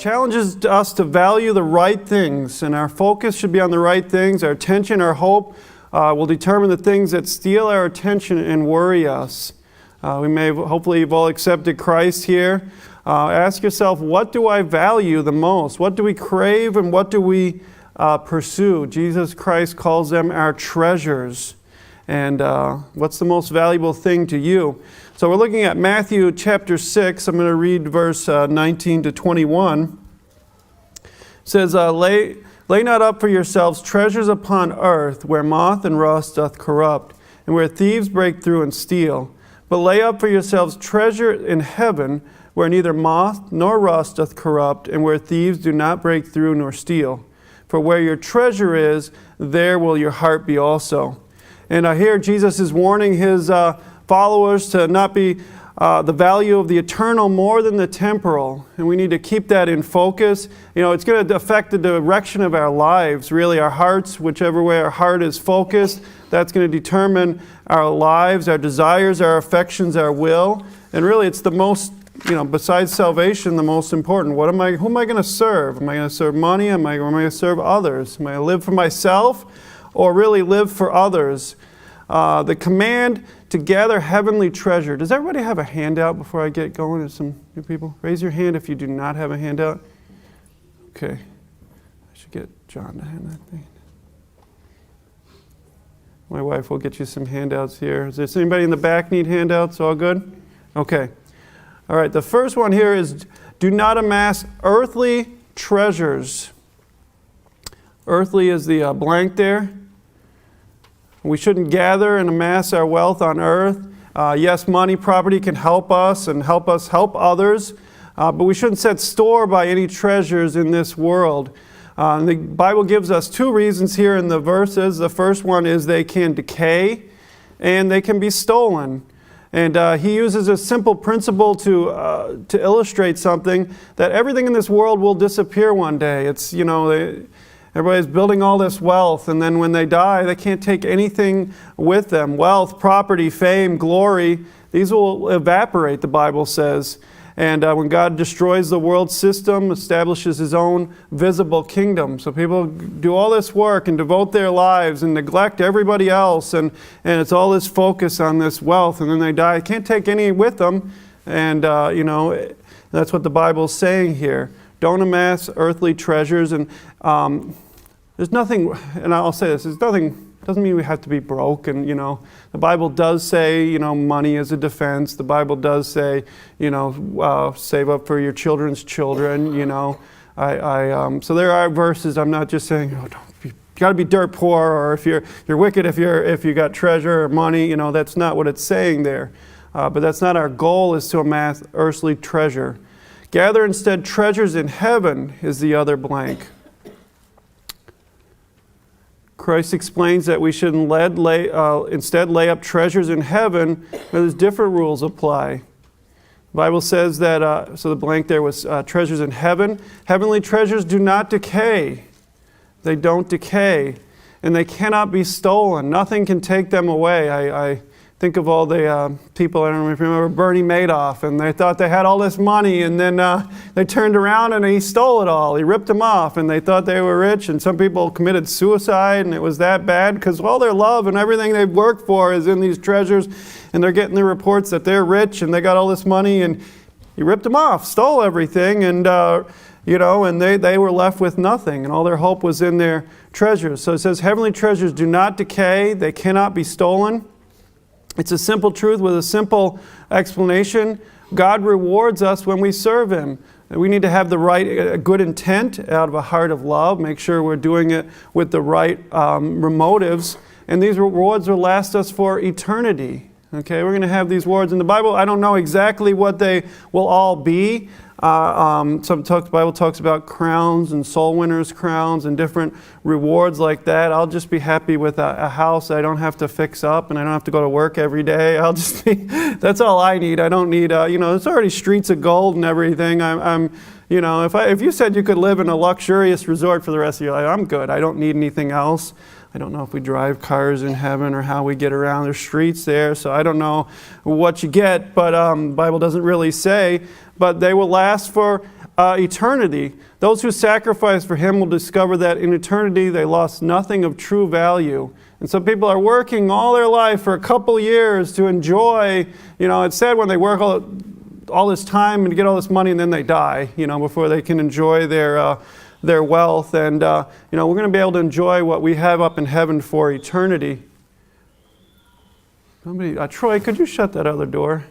challenges us to value the right things, and our focus should be on the right things. Our attention, our hope will determine the things that steal our attention and worry us. Hopefully you've all accepted Christ here. Ask yourself, what do I value the most? What do we crave and what do we pursue? Jesus Christ calls them our treasures. And what's the most valuable thing to you? So we're looking at Matthew chapter 6. I'm going to read verse 19 to 21. It says, Lay not up for yourselves treasures upon earth, where moth and rust doth corrupt, and where thieves break through and steal. But lay up for yourselves treasure in heaven, where neither moth nor rust doth corrupt, and where thieves do not break through nor steal. For where your treasure is, there will your heart be also. And here Jesus is warning his followers to not be the value of the eternal more than the temporal. And we need to keep that in focus. You know, it's going to affect the direction of our lives, really our hearts, whichever way our heart is focused. That's going to determine our lives, our desires, our affections, our will. And really it's the most, besides salvation, the most important. Who am I going to serve? Am I going to serve money? Am I going to serve others? Am I going to live for myself or really live for others? The command to gather heavenly treasure. Does everybody have a handout before I get going? There's some new people. Raise your hand if you do not have a handout. Okay. I should get John to hand that thing. My wife will get you some handouts here. Is there anybody in the back need handouts? All good? Okay. All right. The first one here is, do not amass earthly treasures. Earthly is the blank there. We shouldn't gather and amass our wealth on earth. Yes, money, property can help us and help us help others, but we shouldn't set store by any treasures in this world. The Bible gives us two reasons here in the verses. The first one is they can decay and they can be stolen. And he uses a simple principle to illustrate something, that everything in this world will disappear one day. It's, everybody's building all this wealth, and then when they die, they can't take anything with them. Wealth, property, fame, glory, these will evaporate, the Bible says. And when God destroys the world system, establishes his own visible kingdom. So people do all this work and devote their lives and neglect everybody else, and it's all this focus on this wealth, and then they die. They can't take any with them, and that's what the Bible's saying here. Don't amass earthly treasures, and there's nothing, and I'll say this, doesn't mean we have to be broke, and the Bible does say, money is a defense. The Bible does say, save up for your children's children, so there are verses. I'm not just saying, you got to be dirt poor, or if you're wicked if you got treasure or money, that's not what it's saying there. But that's not our goal, is to amass earthly treasure. Gather instead treasures in heaven is the other blank. Christ explains that we should instead lay up treasures in heaven, where there's different rules apply. The Bible says that, so the blank there was treasures in heaven. Heavenly treasures do not decay. They don't decay. And they cannot be stolen. Nothing can take them away. I think of all the people, I don't know if you remember Bernie Madoff, and they thought they had all this money, and then they turned around and he stole it all. He ripped them off, and they thought they were rich, and some people committed suicide, and it was that bad because all their love and everything they've worked for is in these treasures, and they're getting the reports that they're rich and they got all this money, and he ripped them off, stole everything, and and they were left with nothing, and all their hope was in their treasures. So it says, heavenly treasures do not decay, they cannot be stolen. It's a simple truth with a simple explanation. God rewards us when we serve him. We need to have the right, good intent out of a heart of love. Make sure we're doing it with the right motives. And these rewards will last us for eternity. Okay, we're going to have these rewards in the Bible. I don't know exactly what they will all be. The Bible talks about crowns and soul winners' crowns and different rewards like that. I'll just be happy with a house I don't have to fix up, and I don't have to go to work every day. I'll just be, that's all I need. I don't need, there's already streets of gold and everything. If you said you could live in a luxurious resort for the rest of your life, I'm good. I don't need anything else. I don't know if we drive cars in heaven or how we get around. There's streets there, so I don't know what you get, but the Bible doesn't really say. But they will last for eternity. Those who sacrifice for him will discover that in eternity they lost nothing of true value. And some people are working all their life for a couple years to enjoy, it's sad when they work all this time and get all this money and then they die, before they can enjoy their wealth. And, we're going to be able to enjoy what we have up in heaven for eternity. Troy, could you shut that other door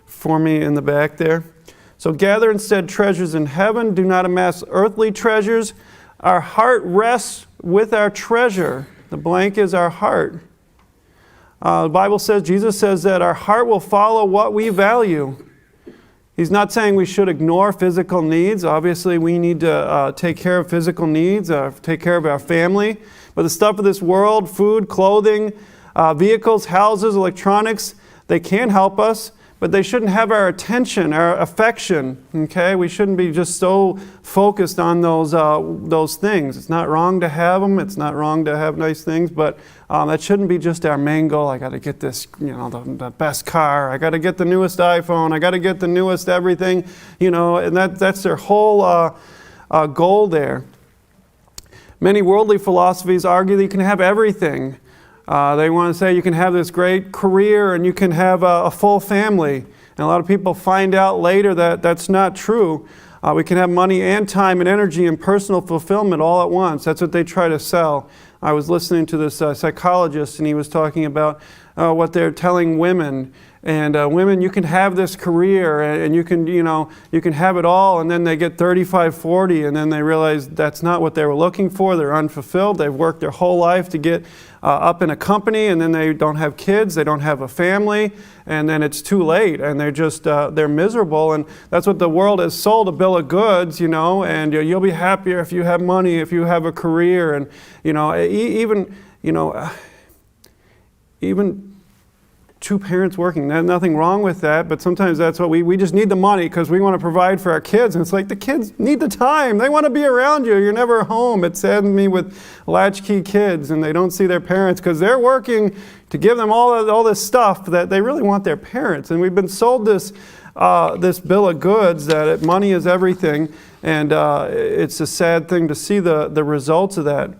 for me in the back there? So gather instead treasures in heaven. Do not amass earthly treasures. Our heart rests with our treasure. The blank is our heart. The Bible says, Jesus says that our heart will follow what we value. He's not saying we should ignore physical needs. Obviously, we need to take care of physical needs, take care of our family. But the stuff of this world, food, clothing, vehicles, houses, electronics, they can help us, but they shouldn't have our attention, our affection. Okay, we shouldn't be just so focused on those things. It's not wrong to have them. It's not wrong to have nice things, but that shouldn't be just our main goal. I got to get this, the best car. I got to get the newest iPhone. I got to get the newest everything. And that's their whole goal there. Many worldly philosophies argue that you can have everything. They want to say you can have this great career and you can have a full family. And a lot of people find out later that that's not true. We can have money and time and energy and personal fulfillment all at once. That's what they try to sell. I was listening to this psychologist, and he was talking about what they're telling women. And women, you can have this career and you can have it all, and then they get 35, 40, and then they realize that's not what they were looking for. They're unfulfilled. They've worked their whole life to get up in a company, and then they don't have kids, they don't have a family, and then it's too late, and they're just, they're miserable. And that's what the world has sold, a bill of goods, and you'll be happier if you have money, if you have a career, and, even two parents working, there's nothing wrong with that, but sometimes that's what we just need the money because we want to provide for our kids, and it's like the kids need the time. They want to be around you. You're never home. It saddens me with latchkey kids, and they don't see their parents because they're working to give them all this stuff that they really want their parents. And we've been sold this bill of goods that money is everything, and it's a sad thing to see the results of that.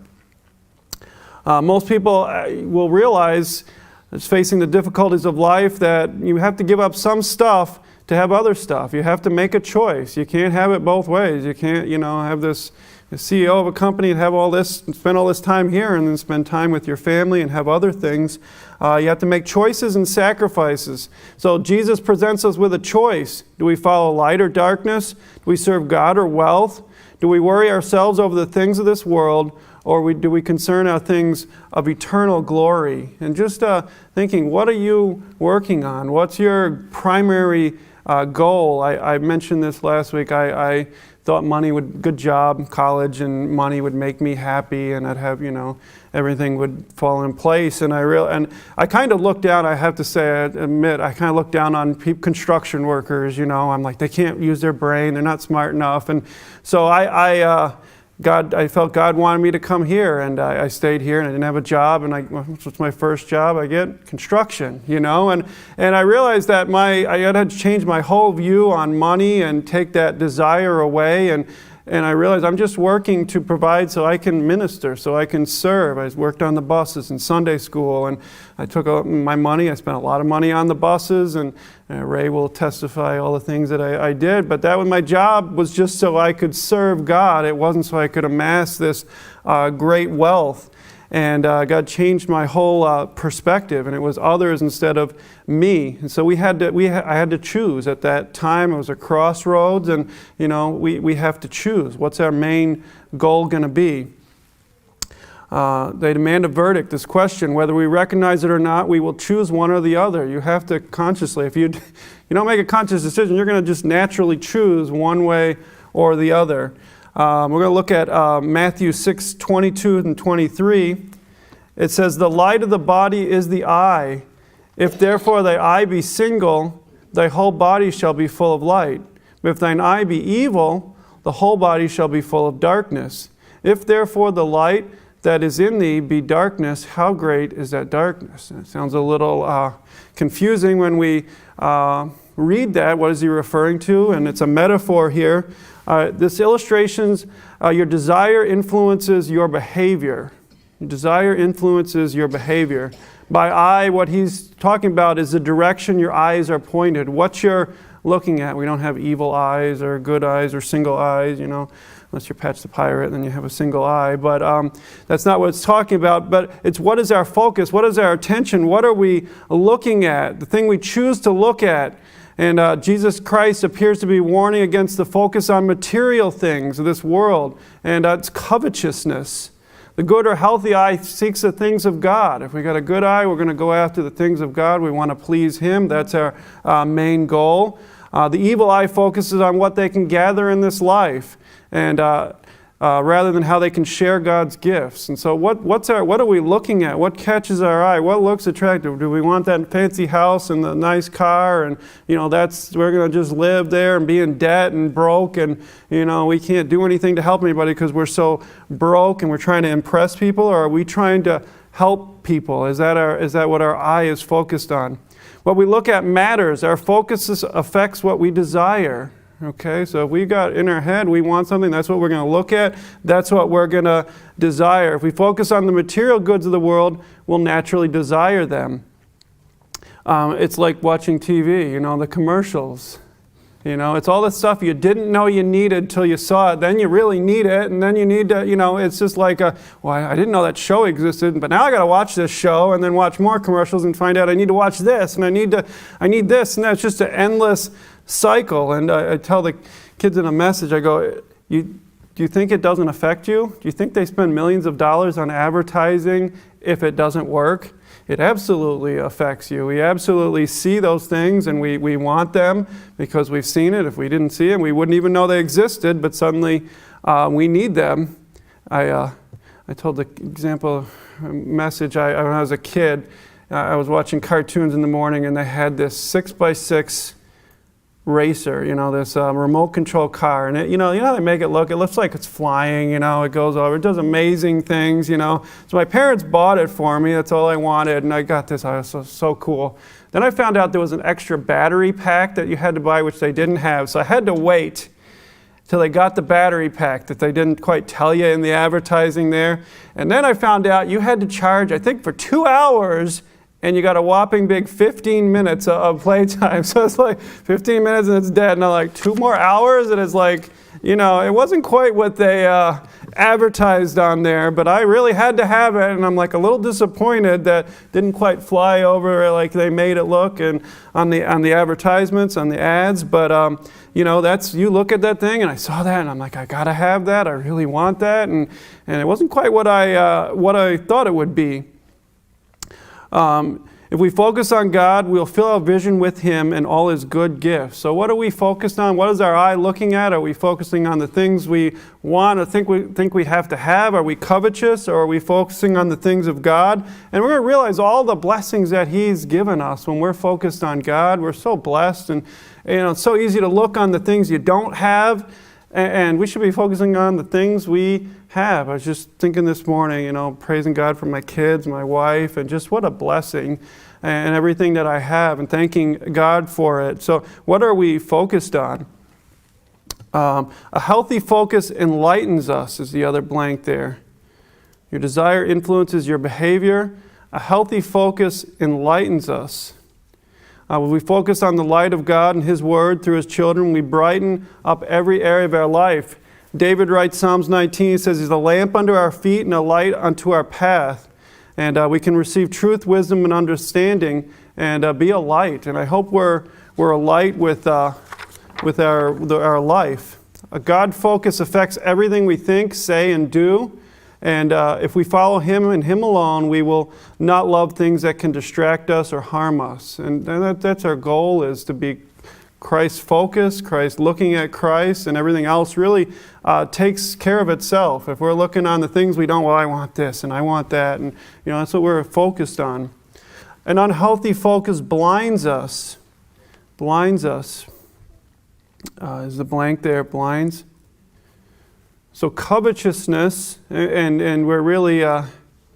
Most people will realize, it's facing the difficulties of life, that you have to give up some stuff to have other stuff. You have to make a choice. You can't have it both ways. You can't, have this CEO of a company and have all this, and spend all this time here and then spend time with your family and have other things. You have to make choices and sacrifices. So Jesus presents us with a choice. Do we follow light or darkness? Do we serve God or wealth? Do we worry ourselves over the things of this world, or do we concern our things of eternal glory? And just thinking, what are you working on? What's your primary goal? I mentioned this last week. I thought good job, college, and money would make me happy, and I'd have, everything would fall in place. And I kind of looked down, I have to say, I admit, I kind of looked down on construction workers, I'm like, they can't use their brain, they're not smart enough. And so I felt God wanted me to come here, and I stayed here, and I didn't have a job, and what's my first job? I get construction, and I realized that I had to change my whole view on money and take that desire away, and I realized I'm just working to provide so I can minister, so I can serve. I worked on the buses in Sunday school, and I took my money. I spent a lot of money on the buses, and Ray will testify all the things that I did. But that was my job, was just so I could serve God. It wasn't so I could amass this great wealth. And God changed my whole perspective, and it was others instead of me. And so I had to choose at that time. It was a crossroads, and we have to choose. What's our main goal going to be? They demand a verdict. This question, whether we recognize it or not, we will choose one or the other. You have to consciously. If you don't make a conscious decision, you're going to just naturally choose one way or the other. We're going to look at Matthew 6:22 and 23. It says, "The light of the body is the eye. If therefore thy eye be single, thy whole body shall be full of light. But if thine eye be evil, the whole body shall be full of darkness. If therefore the light that is in thee be darkness, how great is that darkness?" And it sounds a little confusing when we read that, what is he referring to? And it's a metaphor here. This illustrations your desire influences your behavior. Your desire influences your behavior. By eye, what he's talking about is the direction your eyes are pointed, what you're looking at. We don't have evil eyes or good eyes or single eyes, unless you're Patch the Pirate, then you have a single eye. But that's not what it's talking about. But it's what is our focus? What is our attention? What are we looking at? The thing we choose to look at. And Jesus Christ appears to be warning against the focus on material things of this world. And it's covetousness. The good or healthy eye seeks the things of God. If we got a good eye, we're going to go after the things of God. We want to please Him. That's our main goal. The evil eye focuses on what they can gather in this life, and rather than how they can share God's gifts. And so what are we looking at? What catches our eye? What looks attractive? Do we want that fancy house and the nice car, and we're going to just live there and be in debt and broke, and we can't do anything to help anybody because we're so broke and we're trying to impress people? Or are we trying to help people? Is that what our eye is focused on? What we look at matters. Our focus affects what we desire. Okay, so if we got in our head, we want something, that's what we're going to look at, that's what we're going to desire. If we focus on the material goods of the world, we'll naturally desire them. It's like watching TV, the commercials. It's all the stuff you didn't know you needed until you saw it. Then you really need it, and then you need to, it's just like, I didn't know that show existed, but now I got to watch this show and then watch more commercials and find out I need to watch this, and I need this, and that's just an endless cycle. And I tell the kids in a message, I go, do you think it doesn't affect you? Do you think they spend millions of dollars on advertising if it doesn't work? It absolutely affects you. We absolutely see those things, and we want them because we've seen it. If we didn't see them, we wouldn't even know they existed, but suddenly we need them. I told the example message, when I was a kid, I was watching cartoons in the morning, and they had this 6x6 racer, this remote control car, and it, how they make it look? It looks like it's flying, it goes over, it does amazing things, So my parents bought it for me. That's all I wanted, and I got this. I was so cool. Then I found out there was an extra battery pack that you had to buy, which they didn't have. So I had to wait till they got the battery pack that they didn't quite tell you in the advertising there. And then I found out you had to charge, I think, for 2 hours. And you got a whopping big 15 minutes of playtime. So it's like 15 minutes and it's dead. And I'm like, 2 more hours? And it's like, it wasn't quite what they advertised on there, but I really had to have it. And I'm like a little disappointed that didn't quite fly over like they made it look and on the advertisements, on the ads. But, you look at that thing and I saw that and I'm like, I got to have that. I really want that. And it wasn't quite what I thought it would be. If we focus on God, we'll fill our vision with Him and all His good gifts. So what are we focused on? What is our eye looking at? Are we focusing on the things we want or think we have to have? Are we covetous, or are we focusing on the things of God? And we're going to realize all the blessings that He's given us when we're focused on God. We're so blessed, and it's so easy to look on the things you don't have, and we should be focusing on the things we have. I was just thinking this morning, praising God for my kids, my wife, and just what a blessing and everything that I have, and thanking God for it. So what are we focused on? A healthy focus enlightens us is the other blank there. Your desire influences your behavior. A healthy focus enlightens us. When we focus on the light of God and His Word through His children, we brighten up every area of our life. David writes Psalms 19, he says, He's a lamp unto our feet and a light unto our path. And we can receive truth, wisdom, and understanding and be a light. And I hope we're a light with our life. A God focus affects everything we think, say, and do. And if we follow Him and Him alone, we will not love things that can distract us or harm us. And that's our goal, is to be Christ-focused, Christ looking at Christ, and everything else really takes care of itself. If we're looking on the things we don't, I want this and I want that, and that's what we're focused on. An unhealthy focus blinds us. Blinds us. Is the blank there? Blinds. So covetousness, and we're really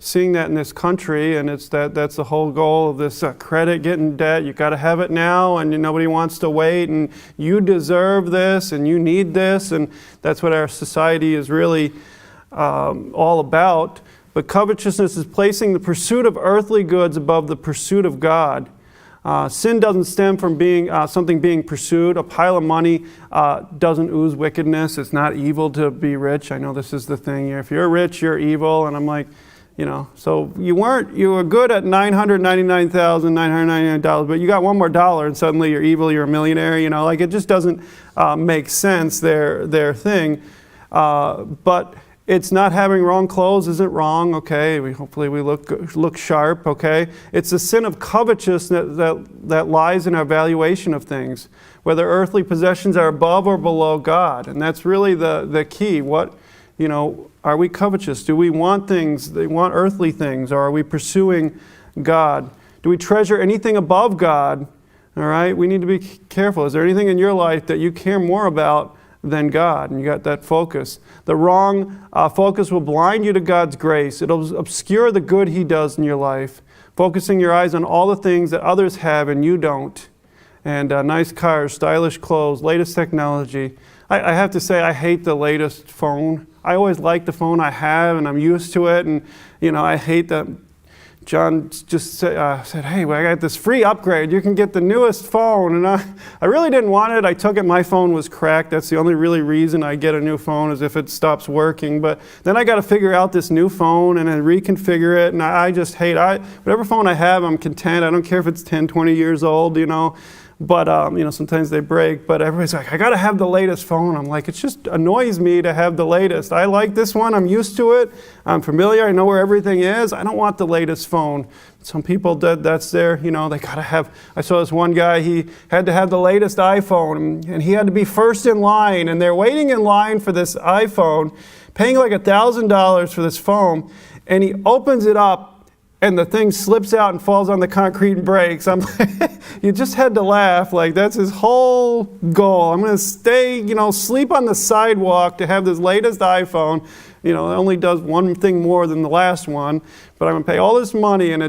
seeing that in this country, and that's the whole goal of this credit, getting debt. You got to have it now, and nobody wants to wait, and you deserve this, and you need this, and that's what our society is really all about. But covetousness is placing the pursuit of earthly goods above the pursuit of God. Sin doesn't stem from something being pursued. A pile of money doesn't ooze wickedness. It's not evil to be rich. I know this is the thing. If you're rich, you're evil. And I'm like, so you were good at $999,999, but you got one more dollar and suddenly you're evil, you're a millionaire. It just doesn't make sense, their thing. But it's not having wrong clothes isn't wrong, okay? Hopefully we look sharp, okay? It's the sin of covetousness that lies in our valuation of things, whether earthly possessions are above or below God. And that's really the key. Are we covetous? Do we want things, earthly things, or are we pursuing God? Do we treasure anything above God? All right, we need to be careful. Is there anything in your life that you care more about than God? And you got that focus. The wrong focus will blind you to God's grace. It'll obscure the good He does in your life, focusing your eyes on all the things that others have and you don't. And nice cars, stylish clothes, latest technology. I have to say, I hate the latest phone. I always like the phone I have, and I'm used to it. And, I hate that John just said, hey, well, I got this free upgrade. You can get the newest phone. And I really didn't want it. I took it. My phone was cracked. That's the only really reason I get a new phone is if it stops working. But then I got to figure out this new phone and then reconfigure it. And I just hate whatever phone I have, I'm content. I don't care if it's 10, 20 years old, But, sometimes they break. But everybody's like, I got to have the latest phone. I'm like, it just annoys me to have the latest. I like this one. I'm used to it. I'm familiar. I know where everything is. I don't want the latest phone. Some people, that's their, they got to have. I saw this one guy, he had to have the latest iPhone. And he had to be first in line. And they're waiting in line for this iPhone, paying like $1,000 for this phone. And he opens it up. And the thing slips out and falls on the concrete and breaks. I'm like, you just had to laugh. Like, that's his whole goal. I'm going to stay, sleep on the sidewalk to have this latest iPhone. It only does one thing more than the last one. But I'm going to pay all this money, and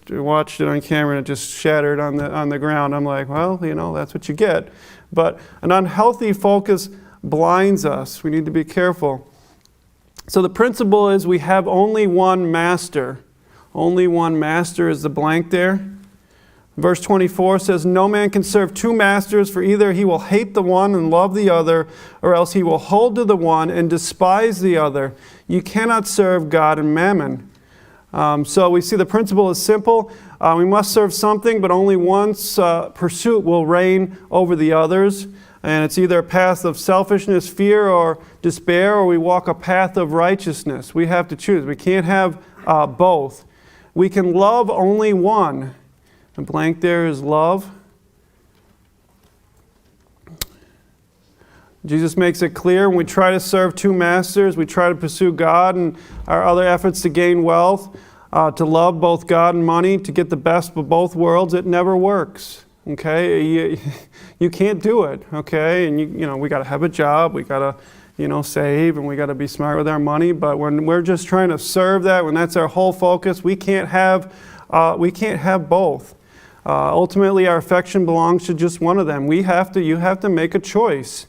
watched it on camera, and it just shattered on the ground. I'm like, well, that's what you get. But an unhealthy focus blinds us. We need to be careful. So the principle is we have only one master. Only one master is the blank there. Verse 24 says, no man can serve two masters, for either he will hate the one and love the other, or else he will hold to the one and despise the other. You cannot serve God and mammon. So we see the principle is simple. We must serve something, but only one's pursuit will reign over the others. And it's either a path of selfishness, fear, or despair, or we walk a path of righteousness. We have to choose. We can't have both. We can love only one. The blank there is love. Jesus makes it clear when we try to serve two masters, we try to pursue God and our other efforts to gain wealth, to love both God and money, to get the best of both worlds, it never works. Okay? You can't do it. Okay? And we got to have a job, we got to save, and we got to be smart with our money. But when we're just trying to serve that, when that's our whole focus, we can't have both. Ultimately, our affection belongs to just one of them. You have to make a choice.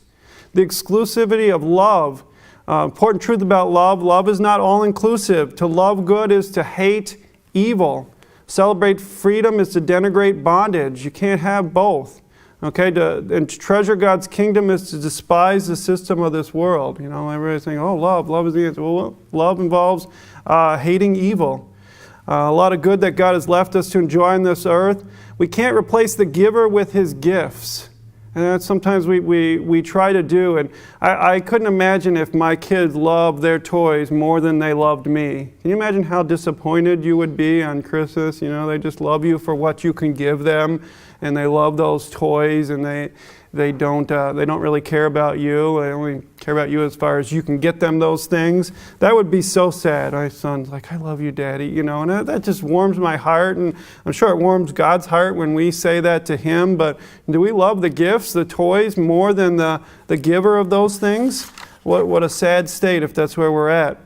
The exclusivity of love. Important truth about love. Love is not all-inclusive. To love good is to hate evil. Celebrate freedom is to denigrate bondage. You can't have both. Okay, and to treasure God's kingdom is to despise the system of this world. Everybody's saying, oh, love is the answer. Well, love involves hating evil. A lot of good that God has left us to enjoy on this earth. We can't replace the giver with his gifts. And that's sometimes we try to do. And I couldn't imagine if my kids loved their toys more than they loved me. Can you imagine how disappointed you would be on Christmas? They just love you for what you can give them. And they love those toys, and they don't really care about you. They only care about you as far as you can get them those things. That would be so sad. My son's like, I love you, Daddy, and that just warms my heart, and I'm sure it warms God's heart when we say that to him. But do we love the gifts, the toys, more than the giver of those things? What a sad state if that's where we're at.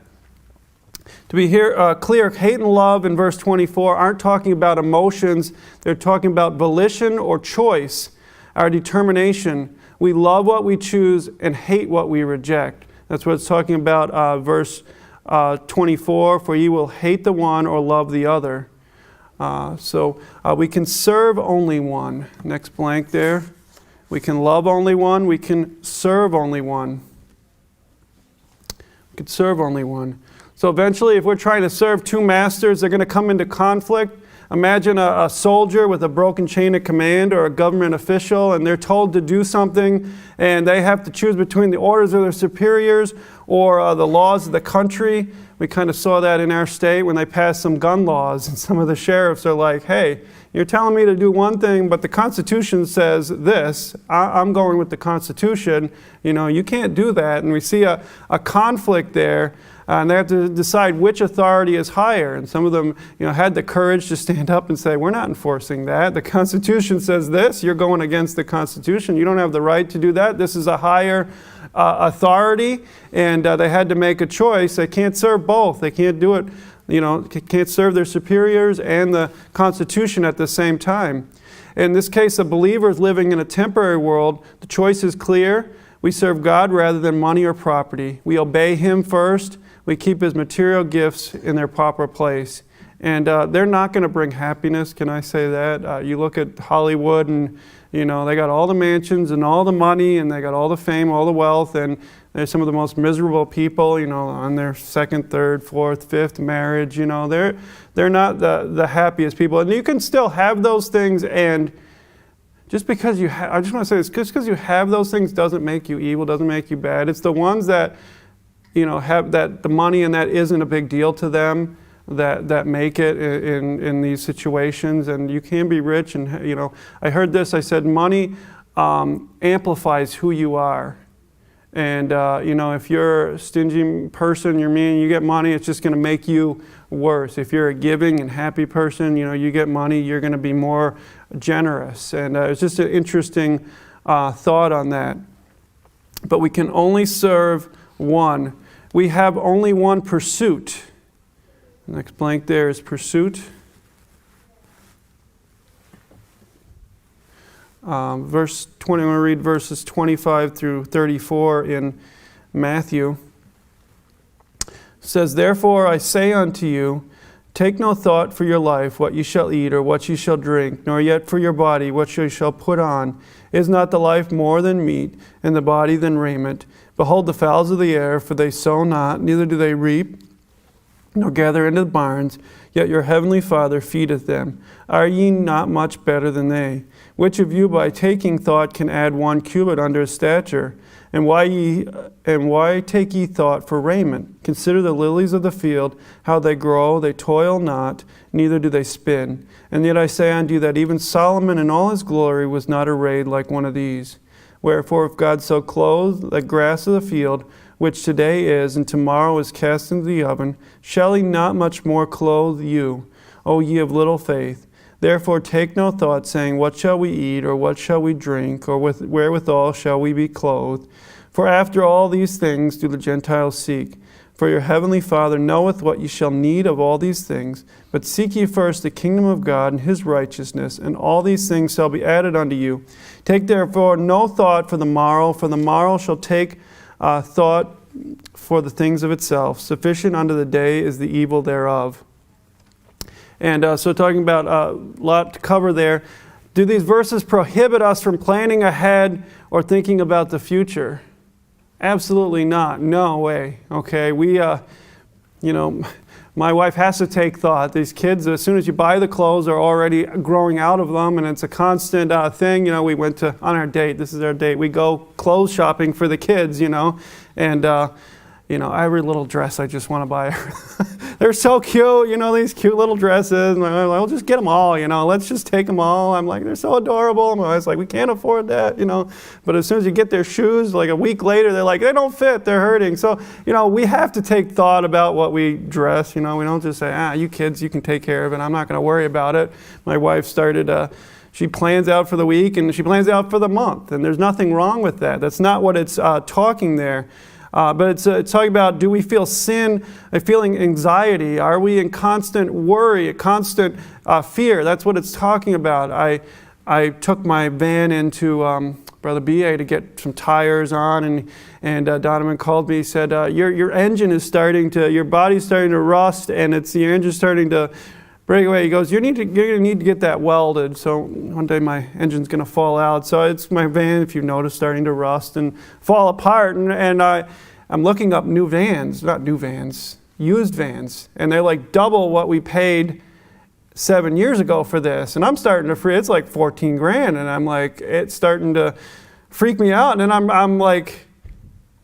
To be here clear, hate and love in verse 24 aren't talking about emotions. They're talking about volition or choice, our determination. We love what we choose and hate what we reject. That's what it's talking about, verse 24, for ye will hate the one or love the other. So we can serve only one. Next blank there. We can love only one. We can serve only one. We can serve only one. So eventually, if we're trying to serve two masters, they're going to come into conflict. Imagine a soldier with a broken chain of command or a government official, and they're told to do something, and they have to choose between the orders of their superiors or the laws of the country. We kind of saw that in our state when they passed some gun laws, and some of the sheriffs are like, hey, you're telling me to do one thing, but the Constitution says this. I'm going with the Constitution. You can't do that. And we see a conflict there. And they have to decide which authority is higher. And some of them, had the courage to stand up and say, we're not enforcing that. The Constitution says this. You're going against the Constitution. You don't have the right to do that. This is a higher authority. And they had to make a choice. They can't serve both. They can't do it, can't serve their superiors and the Constitution at the same time. In this case, a believer is living in a temporary world. The choice is clear. We serve God rather than money or property. We obey Him first. We keep His material gifts in their proper place. And they're not going to bring happiness, can I say that? You look at Hollywood and, they got all the mansions and all the money and they got all the fame, all the wealth, and they're some of the most miserable people, on their second, third, fourth, fifth marriage. They're not the happiest people. And you can still have those things, and just because I just want to say this, just because you have those things doesn't make you evil, doesn't make you bad. It's the ones that have that the money and that isn't a big deal to them that make it in these situations. And you can be rich, and I heard this. I said money amplifies who you are. And if you're a stingy person, you're mean, you get money, it's just going to make you worse. If you're a giving and happy person, you get money, you're going to be more generous. And it's just an interesting thought on that. But we can only serve one. We have only one pursuit. The next blank there is pursuit. Verse 20, I'm going to read verses 25 through 34 in Matthew. It says, therefore I say unto you, take no thought for your life, what ye shall eat or what ye shall drink, nor yet for your body, what ye shall put on. Is not the life more than meat, and the body than raiment? Behold the fowls of the air, for they sow not, neither do they reap, nor gather into the barns, yet your heavenly Father feedeth them. Are ye not much better than they? Which of you by taking thought can add 1 cubit unto his stature? And why take ye thought for raiment? Consider the lilies of the field, how they grow, they toil not, neither do they spin. And yet I say unto you that even Solomon in all his glory was not arrayed like one of these. Wherefore if God so clothed the grass of the field, which today is, and tomorrow is cast into the oven, shall He not much more clothe you, O ye of little faith? Therefore take no thought, saying, what shall we eat, or what shall we drink, or wherewithal shall we be clothed? For after all these things do the Gentiles seek. For your heavenly Father knoweth what ye shall need of all these things. But seek ye first the kingdom of God and His righteousness, and all these things shall be added unto you. Take therefore no thought for the morrow shall take thought for the things of itself. Sufficient unto the day is the evil thereof. And so talking about a lot to cover there. Do these verses prohibit us from planning ahead or thinking about the future? Absolutely not. No way. Okay, we, my wife has to take thought. These kids, as soon as you buy the clothes, are already growing out of them, and it's a constant thing. We went on our date. This is our date. We go clothes shopping for the kids, and every little dress I just want to buy her. They're so cute, these cute little dresses. And I'm like, well, just get them all, let's just take them all. I'm like, they're so adorable. My wife's like, we can't afford that, But as soon as you get their shoes, like a week later, they're like, they don't fit, they're hurting. So, we have to take thought about what we dress. We don't just say, you kids, you can take care of it. I'm not going to worry about it. My wife started, she plans out for the week and she plans out for the month. And there's nothing wrong with that. That's not what it's talking there. But it's talking about, do we feel sin, feeling anxiety? Are we in constant worry, constant fear? That's what it's talking about. I took my van into Brother B.A. to get some tires on, and Donovan called me. He said, your engine is your body's starting to rust, and your engine's starting to break away. He goes, you're going to need to get that welded. So one day my engine's going to fall out. So it's my van, if you notice, starting to rust and fall apart. And I'm looking up used vans, and they're like double what we paid 7 years ago for this, and I'm starting to it's like 14 grand, and I'm like, it's starting to freak me out. And then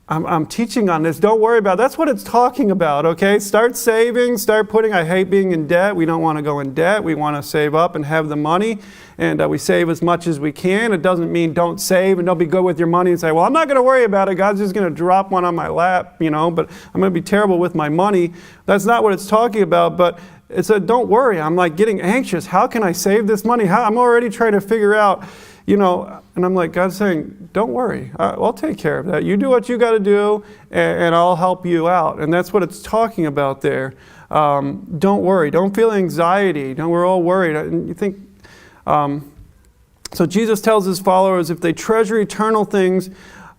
I'm teaching on this. Don't worry about it. That's what it's talking about, okay? Start saving, I hate being in debt. We don't want to go in debt. We want to save up and have the money, and we save as much as we can. It doesn't mean don't save and don't be good with your money and say, well, I'm not going to worry about it. God's just going to drop one on my lap, but I'm going to be terrible with my money. That's not what it's talking about, but it said, don't worry. I'm like getting anxious. How can I save this money? I'm already trying to figure out, and I'm like, God's saying, don't worry. I'll take care of that. You do what you got to do, and I'll help you out. And that's what it's talking about there. Don't worry. Don't feel anxiety. We're all worried. And you think, so Jesus tells his followers, if they treasure eternal things,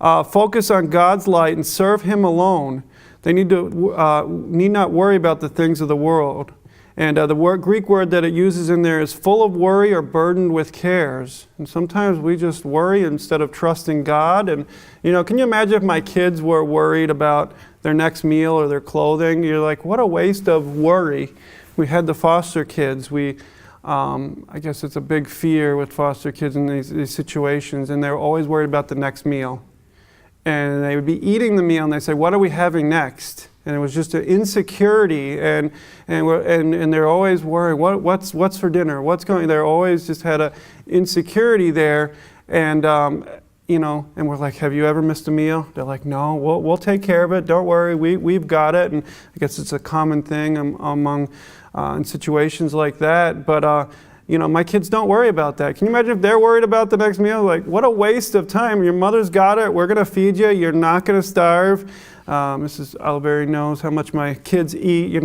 focus on God's light and serve him alone, they need not worry about the things of the world. And the Greek word that it uses in there is full of worry or burdened with cares. And sometimes we just worry instead of trusting God. And, can you imagine if my kids were worried about their next meal or their clothing? You're like, what a waste of worry. We had the foster kids. I guess it's a big fear with foster kids in these situations. And they're always worried about the next meal. And they would be eating the meal and they say, what are we having next? And it was just an insecurity, and they're always worried, what's for dinner? They're always just had an insecurity there, and and we're like, have you ever missed a meal? They're like, no, we'll take care of it. Don't worry, we've got it. And I guess it's a common thing among in situations like that. But my kids don't worry about that. Can you imagine if they're worried about the next meal? Like, what a waste of time. Your mother's got it. We're going to feed you. You're not going to starve. Mrs. Alberry knows how much my kids eat.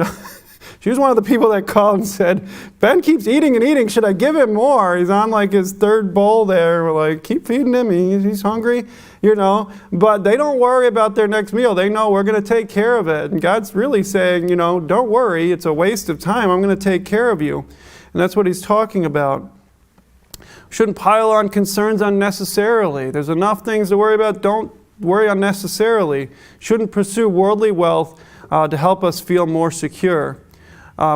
She was one of the people that called and said, Ben keeps eating and eating. Should I give him more? He's on like his third bowl there. We're like, keep feeding him. He's hungry, But they don't worry about their next meal. They know we're going to take care of it. And God's really saying, don't worry. It's a waste of time. I'm going to take care of you. And that's what he's talking about. We shouldn't pile on concerns unnecessarily. There's enough things to worry about. Don't worry unnecessarily. Shouldn't pursue worldly wealth to help us feel more secure.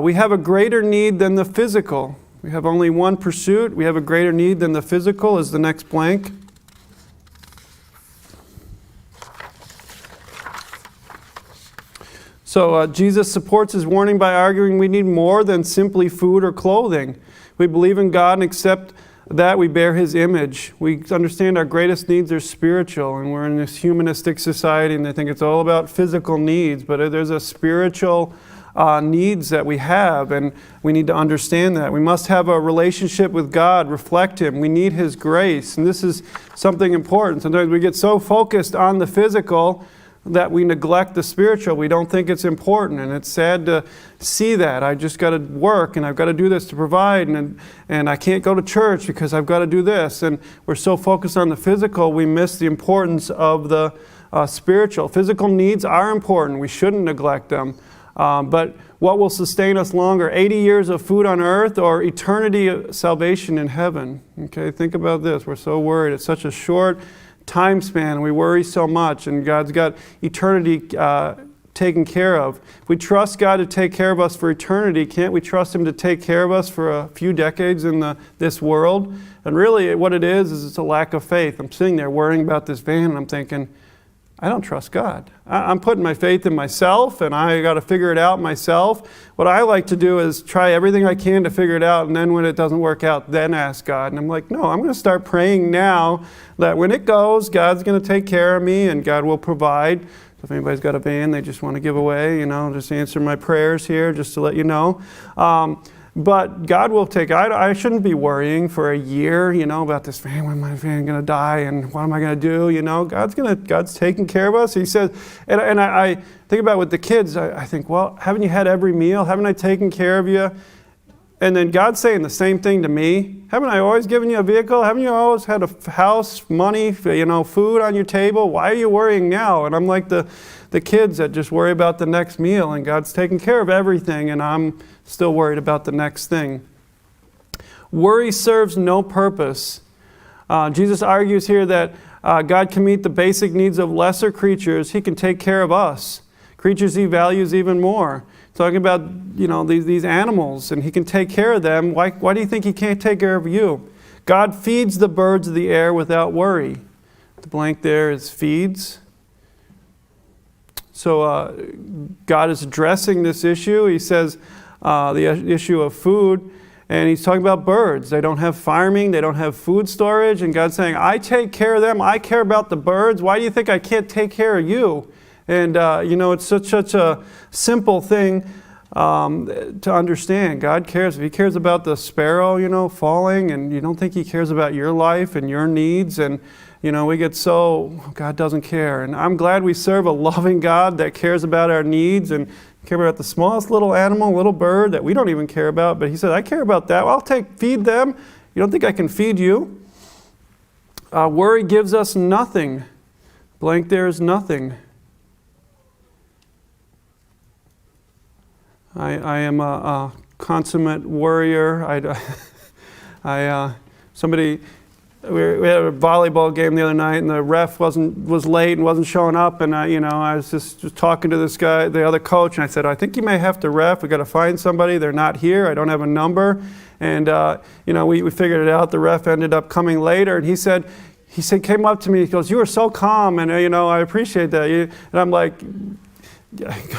We have a greater need than the physical. We have only one pursuit. We have a greater need than the physical is the next blank. So Jesus supports his warning by arguing we need more than simply food or clothing. We believe in God and accept that we bear his image. We understand our greatest needs are spiritual, and we're in this humanistic society, and they think it's all about physical needs, but there's a spiritual needs that we have, and we need to understand that. We must have a relationship with God, reflect him. We need his grace, and this is something important. Sometimes we get so focused on the physical that we neglect the spiritual. We don't think it's important, and it's sad to see that. I just got to work, and I've got to do this to provide, and I can't go to church because I've got to do this. And we're so focused on the physical, we miss the importance of the spiritual. Physical needs are important. We shouldn't neglect them. But what will sustain us longer? 80 years of food on earth or eternity of salvation in heaven? Okay, think about this. We're so worried. It's such a short time span. We worry so much, and God's got eternity taken care of. If we trust God to take care of us for eternity, can't we trust him to take care of us for a few decades in this world? And really what it is it's a lack of faith. I'm sitting there worrying about this van, and I'm thinking, I don't trust God. I'm putting my faith in myself, and I got to figure it out myself. What I like to do is try everything I can to figure it out, and then when it doesn't work out, then ask God. And I'm like, no, I'm going to start praying now that when it goes, God's going to take care of me, and God will provide. So if anybody's got a van they just want to give away, just answer my prayers here, just to let you know. But God will take, I shouldn't be worrying for a year, about this fan, when my fan going to die and what am I going to do, God's taking care of us. He says, and I think about with the kids, I think, well, haven't you had every meal? Haven't I taken care of you? And then God's saying the same thing to me. Haven't I always given you a vehicle? Haven't you always had a house, money, food on your table? Why are you worrying now? And I'm like the kids that just worry about the next meal, and God's taking care of everything, and I'm still worried about the next thing. Worry serves no purpose. Jesus argues here that God can meet the basic needs of lesser creatures. He can take care of us, creatures He values even more. Talking about, these animals, and He can take care of them. Why do you think He can't take care of you? God feeds the birds of the air without worry. The blank there is feeds. So God is addressing this issue. He says the issue of food, and He's talking about birds. They don't have farming. They don't have food storage. And God's saying, I take care of them. I care about the birds. Why do you think I can't take care of you? And, it's such a simple thing to understand. God cares. If He cares about the sparrow, falling, and you don't think He cares about your life and your needs, and, we get God doesn't care. And I'm glad we serve a loving God that cares about our needs and care about the smallest little animal, little bird that we don't even care about. But He said, I care about that. Well, feed them. You don't think I can feed you? Worry gives us nothing. Blank there is nothing. I am a consummate worrier. We had a volleyball game the other night, and the ref was late and wasn't showing up, and I was just talking to this guy, the other coach, and I said, I think you may have to ref. We got to find somebody. They're not here. I don't have a number, and we figured it out. The ref ended up coming later, and he said, came up to me. He goes, "You were so calm, and I appreciate that." And I'm like,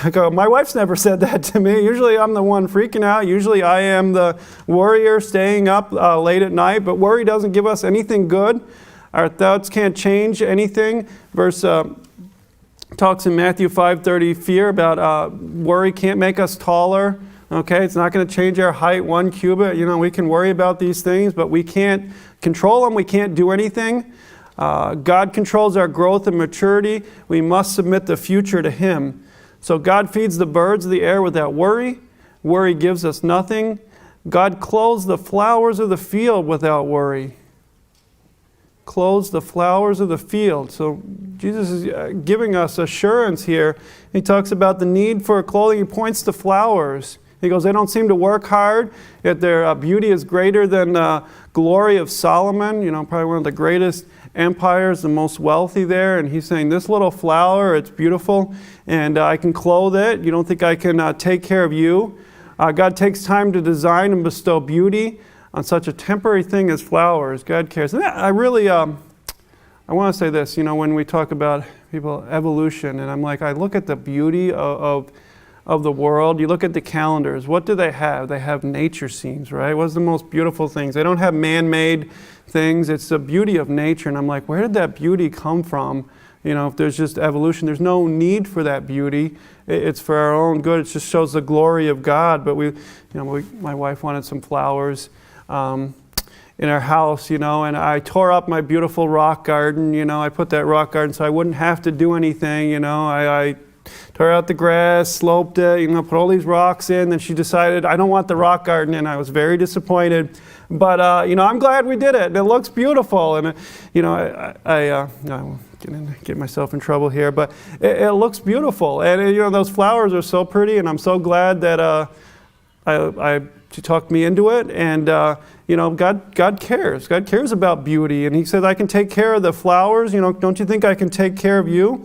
I go, my wife's never said that to me. Usually I'm the one freaking out. Usually I am the worrier staying up late at night. But worry doesn't give us anything good. Our thoughts can't change anything. Verse talks in Matthew 5:30, fear about worry can't make us taller. Okay, it's not going to change our height 1 cubit. We can worry about these things, but we can't control them. We can't do anything. God controls our growth and maturity. We must submit the future to Him. So God feeds the birds of the air without worry. Worry gives us nothing. God clothes the flowers of the field without worry. Clothes the flowers of the field. So Jesus is giving us assurance here. He talks about the need for clothing. He points to flowers. He goes, they don't seem to work hard, yet their beauty is greater than the glory of Solomon, probably one of the greatest empires, the most wealthy there. And he's saying, this little flower, it's beautiful, and I can clothe it. You don't think I can take care of you? God takes time to design and bestow beauty on such a temporary thing as flowers. God cares. And I really, I want to say this, when we talk about evolution, and I'm like, I look at the beauty of the world. You look at the calendars. What do they have? They have nature scenes, right? What's the most beautiful things? They don't have man-made things. It's the beauty of nature. And I'm like, where did that beauty come from? If there's just evolution, there's no need for that beauty. It's for our own good. It just shows the glory of God. But my wife wanted some flowers in our house, and I tore up my beautiful rock garden. I put that rock garden so I wouldn't have to do anything. I tore out the grass, sloped it, put all these rocks in. Then she decided, I don't want the rock garden, and I was very disappointed. But, I'm glad we did it, and it looks beautiful. And, I won't get myself in trouble here, but it looks beautiful. And, those flowers are so pretty, and I'm so glad that she talked me into it. And, God cares. God cares about beauty. And He said, I can take care of the flowers. Don't you think I can take care of you?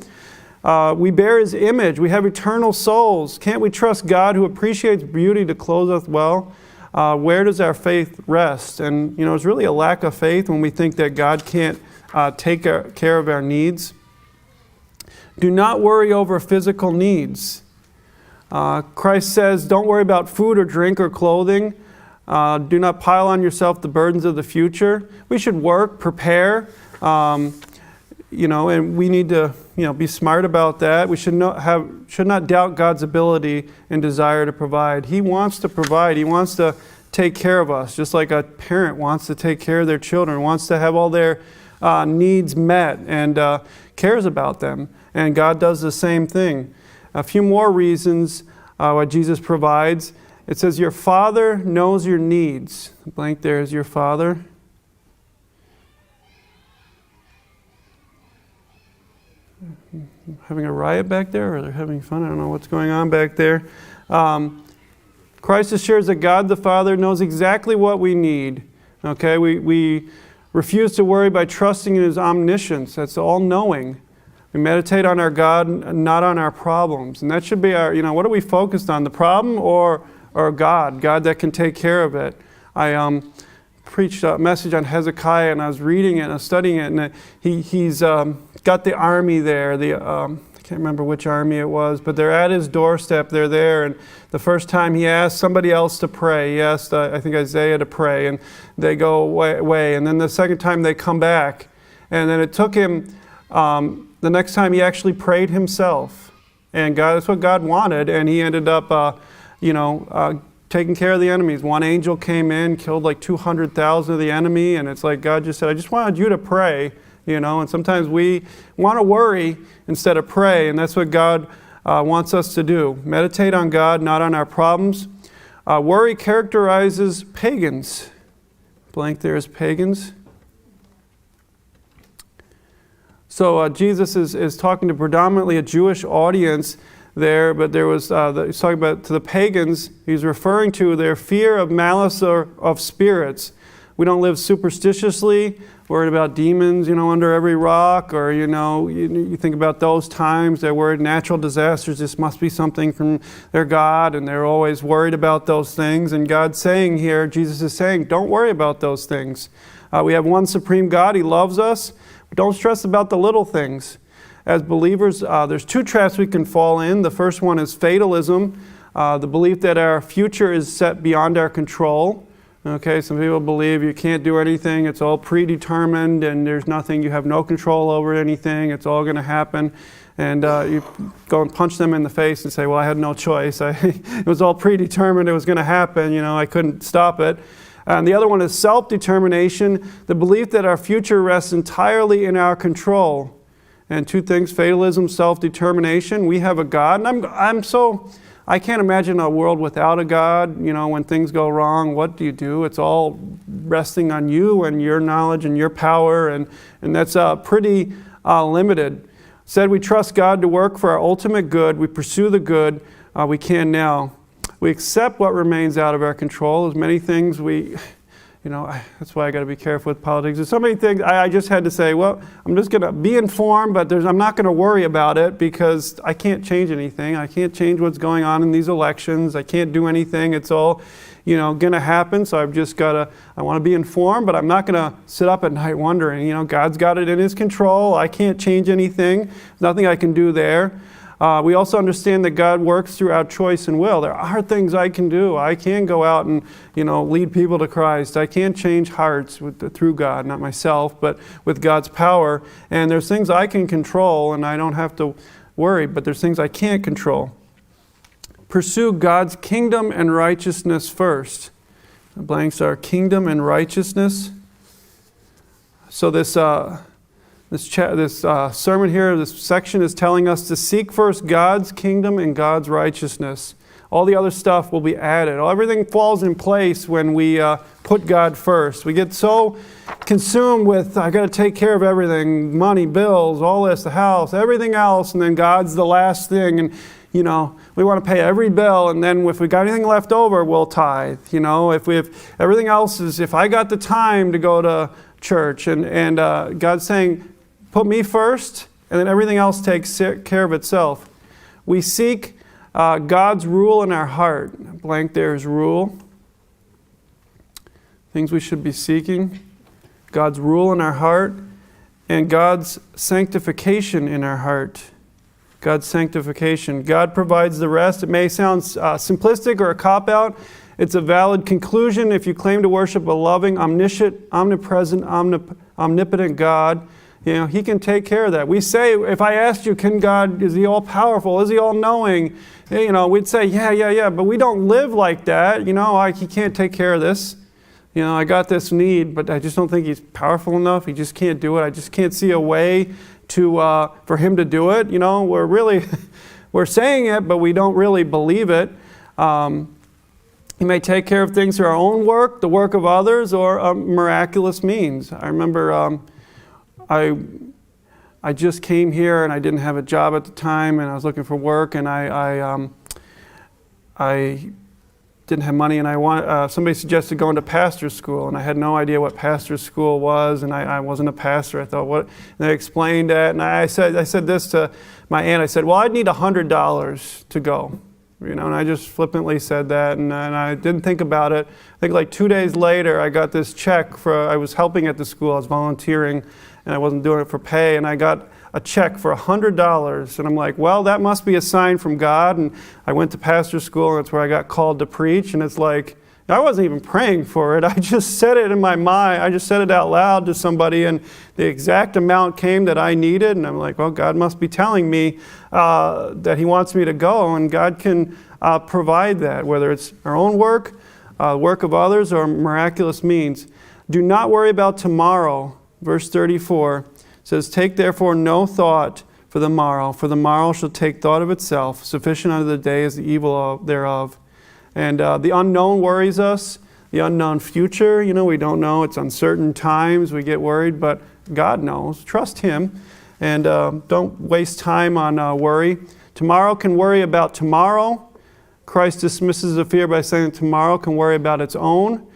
We bear His image. We have eternal souls. Can't we trust God who appreciates beauty to clothe us well? Where does our faith rest? And, it's really a lack of faith when we think that God can't take care of our needs. Do not worry over physical needs. Christ says, don't worry about food or drink or clothing. Do not pile on yourself the burdens of the future. We should work, prepare, and we need to be smart about that. We should not doubt God's ability and desire to provide. He wants to provide. He wants to take care of us, just like a parent wants to take care of their children, wants to have all their needs met, and cares about them. And God does the same thing. A few more reasons why Jesus provides. It says, your Father knows your needs. Blank there is your Father. Having a riot back there, or they're having fun? I don't know what's going on back there. Christ assures that God the Father knows exactly what we need. Okay, we refuse to worry by trusting in His omniscience. That's all-knowing. We meditate on our God, not on our problems. And that should be our, what are we focused on? The problem or God? God that can take care of it. I preached a message on Hezekiah, and I was reading it and I was studying it, and he's got the army there. I can't remember which army it was, but they're at his doorstep. They're there, and the first time he asked somebody else to pray. He asked, I think, Isaiah to pray, and they go away. And then the second time they come back, and then it took him, the next time he actually prayed himself. And that's what God wanted, and he ended up, taking care of the enemies. One angel came in, killed like 200,000 of the enemy, and it's like God just said, I just wanted you to pray. And sometimes we want to worry instead of pray, and that's what God wants us to do. Meditate on God, not on our problems. Worry characterizes pagans. Blank there is pagans. So Jesus is talking to predominantly a Jewish audience there, but there was, he's talking about to the pagans, he's referring to their fear of malice or of spirits. We don't live superstitiously, worried about demons, under every rock, or, you think about those times, they're worried natural disasters, this must be something from their God, and they're always worried about those things. And God's saying here, Jesus is saying, don't worry about those things. We have one supreme God, He loves us. Don't stress about the little things. As believers, there's two traps we can fall in. The first one is fatalism, the belief that our future is set beyond our control. Okay, some people believe you can't do anything, it's all predetermined, and there's nothing, you have no control over anything, it's all going to happen. And you go and punch them in the face and say, well, I had no choice. It was all predetermined, it was going to happen, I couldn't stop it. And the other one is self-determination, the belief that our future rests entirely in our control. And two things, fatalism, self-determination. We have a God, and I can't imagine a world without a God. When things go wrong, what do? It's all resting on you and your knowledge and your power, and that's pretty limited. Said we trust God to work for our ultimate good. We pursue the good we can now. We accept what remains out of our control. There's many things that's why I got to be careful with politics. There's so many things I just had to say, well, I'm just going to be informed, but I'm not going to worry about it because I can't change anything. I can't change what's going on in these elections. I can't do anything. It's all, going to happen. So I've just got to, I want to be informed, but I'm not going to sit up at night wondering, God's got it in His control. I can't change anything. There's nothing I can do there. We also understand that God works through our choice and will. There are things I can do. I can go out and, lead people to Christ. I can change hearts through God, not myself, but with God's power. And there's things I can control, and I don't have to worry, but there's things I can't control. Pursue God's kingdom and righteousness first. The blanks are kingdom and righteousness. So this sermon here, this section is telling us to seek first God's kingdom and God's righteousness. All the other stuff will be added. Everything falls in place when we put God first. We get so consumed with, I got to take care of everything, money, bills, all this, the house, everything else, and then God's the last thing. And, we want to pay every bill, and then if we got anything left over, we'll tithe. If everything else is, if I got the time to go to church, and God's saying, put me first, and then everything else takes care of itself. We seek God's rule in our heart. Blank there is rule. Things we should be seeking. God's rule in our heart, and God's sanctification in our heart. God's sanctification. God provides the rest. It may sound simplistic or a cop-out. It's a valid conclusion if you claim to worship a loving, omniscient, omnipresent, omnipotent God. He can take care of that. We say, if I asked you, is He all powerful? Is He all knowing? We'd say, yeah, but we don't live like that. He can't take care of this. I got this need, but I just don't think He's powerful enough. He just can't do it. I just can't see a way for Him to do it. We're saying it, but we don't really believe it. He may take care of things through our own work, the work of others, or miraculous means. I remember I just came here and I didn't have a job at the time, and I was looking for work, and I didn't have money, and somebody suggested going to pastor's school, and I had no idea what pastor's school was, and I wasn't a pastor. I thought, what? And they explained that, and I said this to my aunt. I said, well, I'd need $100 to go. And I just flippantly said that, and I didn't think about it. I think like 2 days later, I got this check I was helping at the school. I was volunteering, and I wasn't doing it for pay, and I got a check for $100. And I'm like, well, that must be a sign from God. And I went to pastor's school, and that's where I got called to preach. And it's like, I wasn't even praying for it. I just said it in my mind. I just said it out loud to somebody, and the exact amount came that I needed. And I'm like, well, God must be telling me that He wants me to go, and God can provide that, whether it's our own work, work of others, or miraculous means. Do not worry about tomorrow. Verse 34 says, take therefore no thought for the morrow shall take thought of itself. Sufficient unto the day is the evil thereof. And the unknown worries us, the unknown future. We don't know. It's uncertain times. We get worried, but God knows. Trust Him, and don't waste time on worry. Tomorrow can worry about tomorrow. Christ dismisses the fear by saying tomorrow can worry about its own.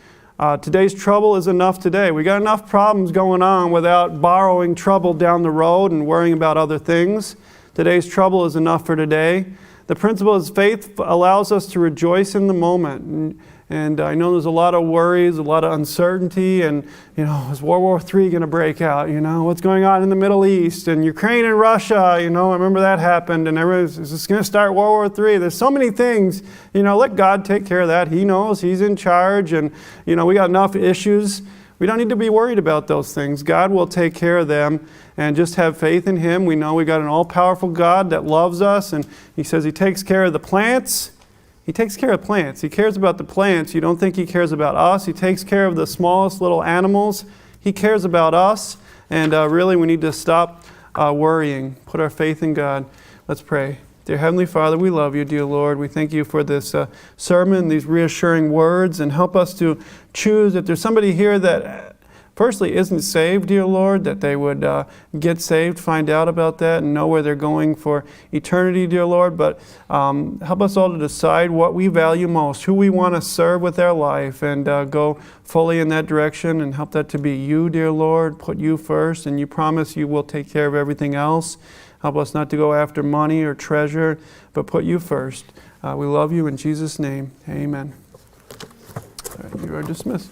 Today's trouble is enough today. We got enough problems going on without borrowing trouble down the road and worrying about other things. Today's trouble is enough for today. The principle is faith allows us to rejoice in the moment. And I know there's a lot of worries, a lot of uncertainty, and is World War III going to break out? What's going on in the Middle East and Ukraine and Russia? I remember that happened, and everybody's, is this going to start World War III? There's so many things. Let God take care of that. He knows. He's in charge, and we got enough issues. We don't need to be worried about those things. God will take care of them, and just have faith in Him. We know we got an all-powerful God that loves us, and He says He takes care of the plants. He takes care of plants. He cares about the plants. You don't think He cares about us. He takes care of the smallest little animals. He cares about us, and really we need to stop worrying. Put our faith in God. Let's pray. Dear Heavenly Father, we love You, dear Lord. We thank You for this sermon, these reassuring words, and help us to choose. If there's somebody here that firstly isn't saved, dear Lord, that they would get saved, find out about that, and know where they're going for eternity, dear Lord. But help us all to decide what we value most, who we want to serve with our life, and go fully in that direction, and help that to be You, dear Lord. Put You first, and You promise You will take care of everything else. Help us not to go after money or treasure, but put You first. We love You in Jesus' name. Amen. All right, you are dismissed.